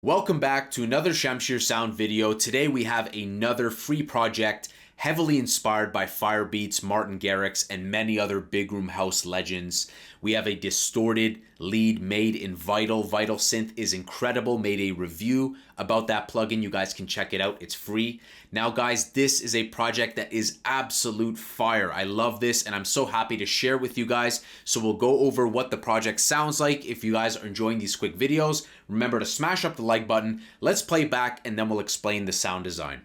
Welcome back to another Shamshir Sound video. Today we have another free project heavily inspired by Firebeatz, Martin Garrix, and many other Big Room House legends. We have a distorted lead made in Vital. Vital Synth is incredible. Made a review about that plugin. You guys can check it out. It's free. Now guys, this is a project that is absolute fire. I love this and I'm so happy to share with you guys. So we'll go over what the project sounds like. If you guys are enjoying these quick videos, remember to smash up the like button. Let's play back and then we'll explain the sound design.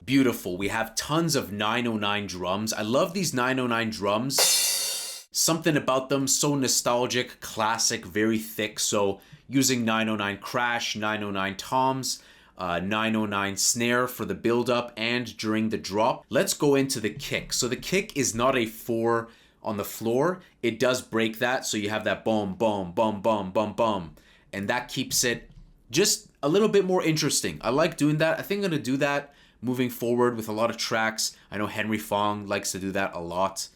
Beautiful. We have tons of 909 drums. I love these 909 drums. Something about them so nostalgic, classic, very thick. So using 909 crash, 909 toms, 909 snare for the build up and during the drop. Let's go into the kick. So the kick is not a 4 on the floor. It does break that. So you have that boom, boom, boom, boom, boom, boom. And that keeps it just a little bit more interesting. I like doing that. I think I'm going to do that moving forward with a lot of tracks. I know Henry Fong likes to do that a lot.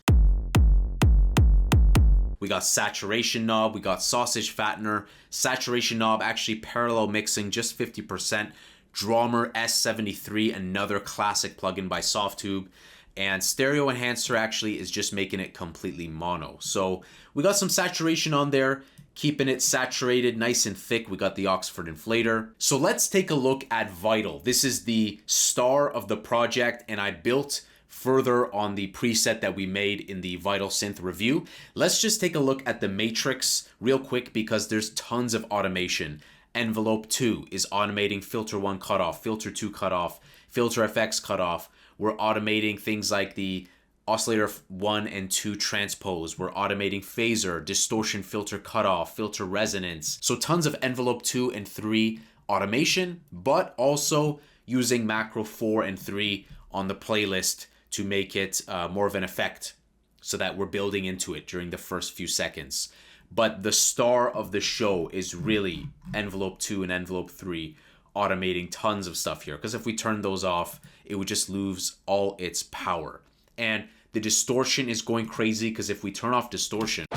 We got saturation knob, we got sausage fattener, saturation knob actually parallel mixing, just 50%. Drummer S73, another classic plugin by Softtube. And stereo enhancer actually is just making it completely mono. So we got some saturation on there, keeping it saturated nice and thick. We got the Oxford inflator. So let's take a look at Vital. This is the star of the project and I built further on the preset that we made in the Vital Synth review. Let's just take a look at the matrix real quick because there's tons of automation. Envelope 2 is automating filter 1 cutoff, filter 2 cutoff, filter FX cutoff. We're automating things like the oscillator 1 and 2 transpose. We're automating phaser, distortion filter cutoff, filter resonance. So tons of envelope 2 and 3 automation, but also using macro 4 and 3 on the playlist to make it more of an effect so that we're building into it during the first few seconds. But the star of the show is really envelope 2 and envelope 3 automating tons of stuff here. Because if we turn those off, it would just lose all its power. And the distortion is going crazy because if we turn off distortion,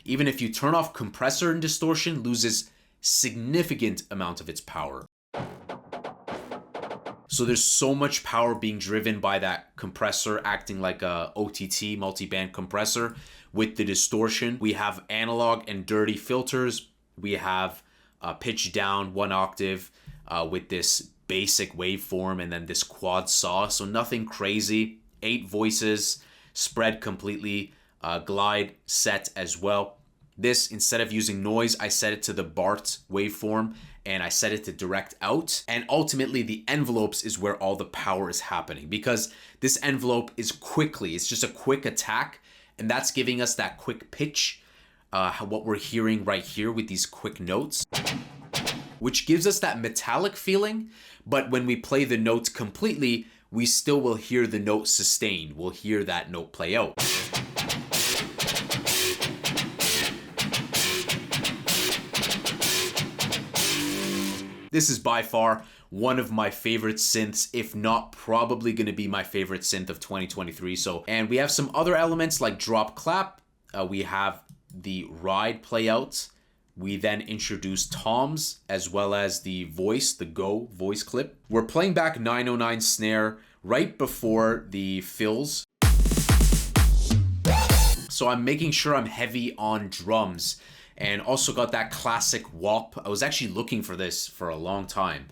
even if you turn off compressor and distortion, loses significant amount of its power. So there's so much power being driven by that compressor acting like a OTT, multi-band compressor. With the distortion, we have analog and dirty filters. We have pitch down 1 octave with this basic waveform and then this quad saw. So nothing crazy. 8 voices, spread completely, glide set as well. This, instead of using noise, I set it to the BART waveform and I set it to direct out. And ultimately the envelopes is where all the power is happening because this envelope is quickly, it's just a quick attack and that's giving us that quick pitch, what we're hearing right here with these quick notes, which gives us that metallic feeling. But when we play the notes completely, we still will hear the note sustain. We'll hear that note play out. This is by far one of my favorite synths, if not probably going to be my favorite synth of 2023. And we have some other elements like drop clap. We have the ride playouts. We then introduce toms as well as the voice, the go voice clip. We're playing back 909 snare right before the fills. So I'm making sure I'm heavy on drums and also got that classic Wahp. I was actually looking for this for a long time.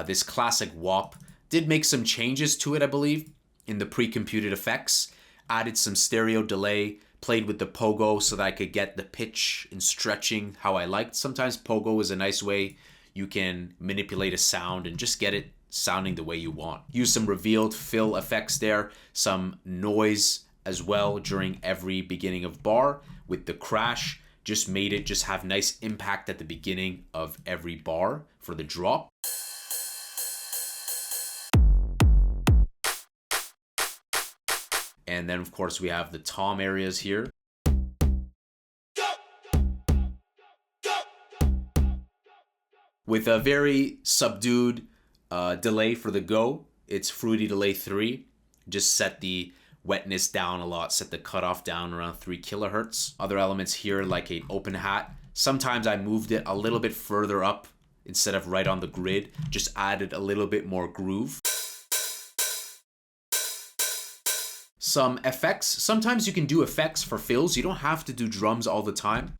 This classic Wahp. Did make some changes to it, I believe, in the pre-computed effects. Added some stereo delay, played with the pogo so that I could get the pitch and stretching how I liked. Sometimes pogo is a nice way you can manipulate a sound and just get it sounding the way you want. Use some revealed fill effects there, some noise as well during every beginning of bar with the crash. Just made it just have nice impact at the beginning of every bar for the drop. And then of course we have the tom areas here. With a very subdued delay for the go. It's fruity delay 3. Just set the wetness down a lot, set the cutoff down around 3 kilohertz. Other elements here like an open hat. Sometimes I moved it a little bit further up instead of right on the grid. Just added a little bit more groove. Some effects. Sometimes you can do effects for fills. You don't have to do drums all the time.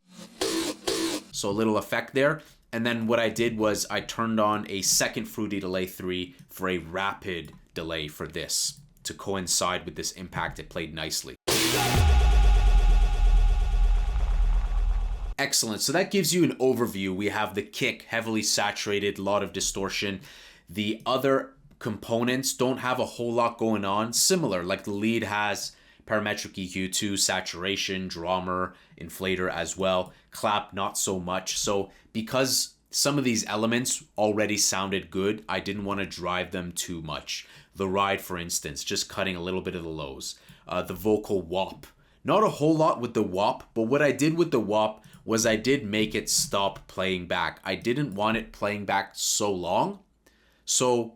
So a little effect there. And then what I did was I turned on a second fruity delay 3 for a rapid delay for this to coincide with this impact. It played nicely. Excellent. So that gives you an overview. We have the kick, heavily saturated, a lot of distortion. The other components don't have a whole lot going on. Similar, like the lead has parametric EQ2, saturation, drummer, inflator as well. Clap, not so much. So because some of these elements already sounded good, I didn't want to drive them too much. The ride, for instance, just cutting a little bit of the lows. The vocal Wahp. Not a whole lot with the Wahp, but what I did with the Wahp was I did make it stop playing back. I didn't want it playing back so long. So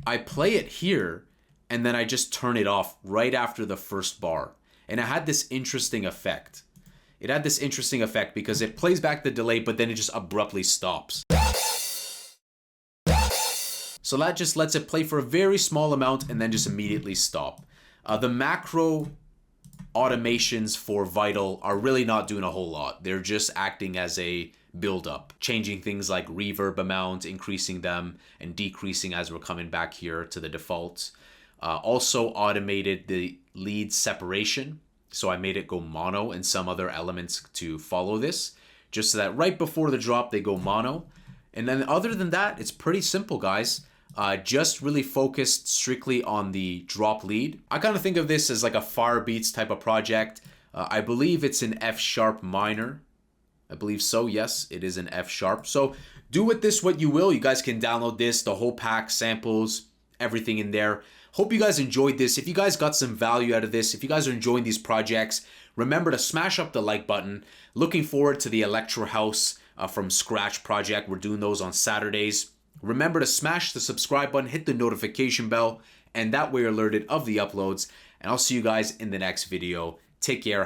I play it here, and then I just turn it off right after the first bar. And it had this interesting effect. It had this interesting effect because it plays back the delay, but then it just abruptly stops. So that just lets it play for a very small amount and then just immediately stop. The macro automations for Vital are really not doing a whole lot. They're just acting as a build-up, changing things like reverb amount, increasing them and decreasing as we're coming back here to the default. Also automated the lead separation. So I made it go mono and some other elements to follow this, just so that right before the drop, they go mono. And then other than that, it's pretty simple, guys. Just really focused strictly on the drop lead. I kind of think of this as like a Firebeatz type of project. I believe it's an F sharp minor. I believe so. Yes, it is an F sharp. So do with this what you will. You guys can download this, the whole pack, samples, everything in there. Hope you guys enjoyed this. If you guys got some value out of this, if you guys are enjoying these projects, remember to smash up the like button. Looking forward to the Electro House from Scratch project. We're doing those on Saturdays. Remember to smash the subscribe button, hit the notification bell, and that way you're alerted of the uploads. And I'll see you guys in the next video. Take care.